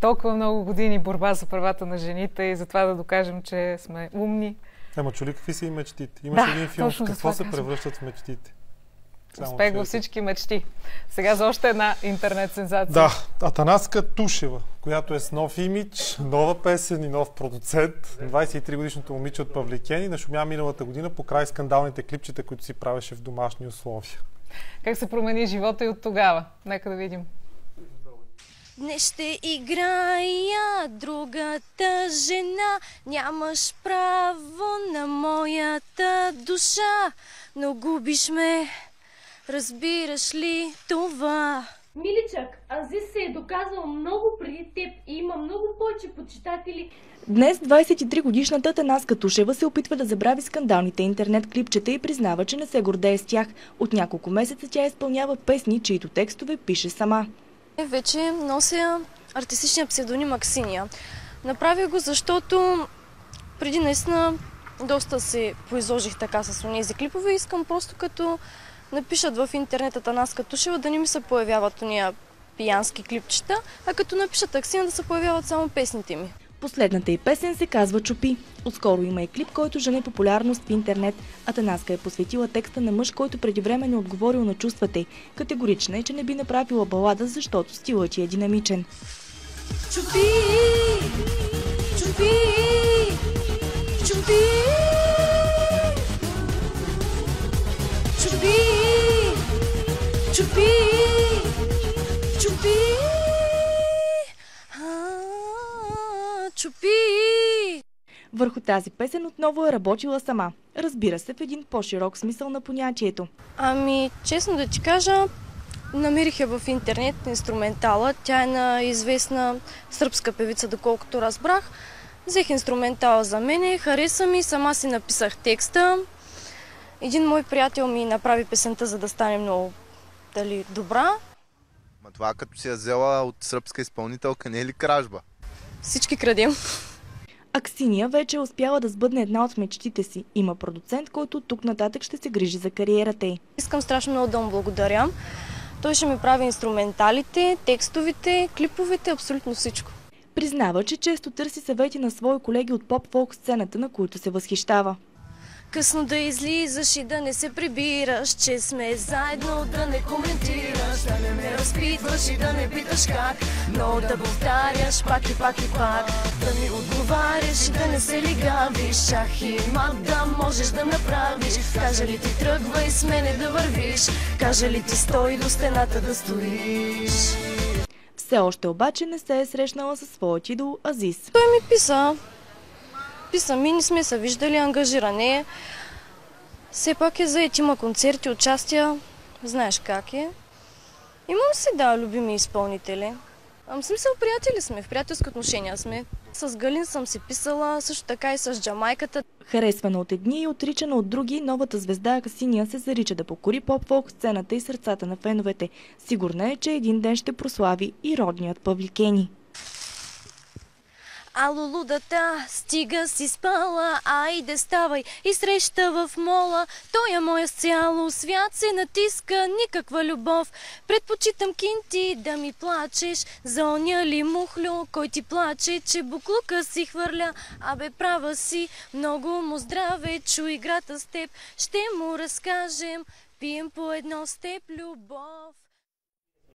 толкова много години борба за правата на жените и за това да докажем, че сме умни. Ама чули какви са и мечтите? Имаше един филм, в какво се превръщат в мечтите? Успех във всички мечти. Сега за още една интернет сензация. Да, Атанаска Тушева, която е с нов имидж, нова песен и нов продуцент. 23-годишното момиче от Павликени нашумя миналата година покрай скандалните клипчета, които си правеше в домашни условия. Как се промени живота и от тогава? Нека да видим. Днес ще играя другата жена, нямаш право на моята душа, но губиш ме, разбираш ли това? Миличък, Азис се е доказал много преди теб и има много повече почитатели. Днес 23-годишната Атанаска Тушева се опитва да забрави скандалните интернет клипчета и признава, че не се гордее с тях. От няколко месеца тя изпълнява песни, чието текстове пише сама. Вече нося артистичния псевдоним Аксиния. Направих го, защото преди наистина доста се поизложих така с онези клипове. Искам просто като напишат в интернет Атанаска Тушева да не ми се появяват ония пиянски клипчета, а като напишат Аксиния да се появяват само песните ми. Последната й песен се казва "Чупи". Отскоро има и клип, който жени популярност в интернет. Атанаска е посветила текста на мъж, който преди време не отговорил на чувствата й. Категорична е, че не би направила балада, защото стилът й е динамичен. Чупи, чупи, чупи, чупи, чупи, чупи, чупи. Върху тази песен отново е работила сама. Разбира се, в един по-широк смисъл на понятието. Ами, честно да ти кажа, намерих я в интернет инструментала. Тя е на известна сръбска певица, доколкото разбрах. Взех инструментала за мене, хареса ми, сама си написах текста. Един мой приятел ми направи песента, за да стане много добра. Ма това като си я взела от сръбска изпълнителка, не е ли кражба? Всички крадем. Аксиния вече е успяла да сбъдне една от мечтите си. Има продуцент, който тук нататък ще се грижи за кариерата й. Искам страшно много да му благодаря. Той ще ми прави инструменталите, текстовете, клиповете, абсолютно всичко. Признава, че често търси съвети на свои колеги от поп-фолк сцената, на които се възхищава. Късно да излизаш и да не се прибираш, че сме заедно, да не коментираш, да не ме разпитваш и да не питаш как, но да повтаряш пак и пак и пак, да ми отговаряш и да не се лигавиш, шах и мат да можеш да направиш, кажа ли ти тръгвай с мене да вървиш, кажа ли ти стой до стената да стоиш. Все още обаче не се е срещнала със своят идол Азис. Той ми писа ми, не сме се виждали, ангажиране. Все пак е заед, има концерти, участия, знаеш как е. Имам си, да, любими изпълнители. В смисъл, приятели сме, в приятелски отношения сме. С Галин съм си писала, също така и с Джамайката. Харесвана от едни и отричана от други, новата звезда Аксиния се зарича да покори поп-фолк сцената и сърцата на феновете. Сигурна е, че един ден ще прослави и родният Павликени. Ало, лудата, стига си спала, айде ставай и среща в мола. Той е моя с цяло свят се натиска, никаква любов. Предпочитам кинти да ми плачеш, за оня ли мухлю, кой ти плаче, че буклука си хвърля. Абе, права си, много му здраве, чу играта с теб, ще му разкажем, пием по едно с теб любов.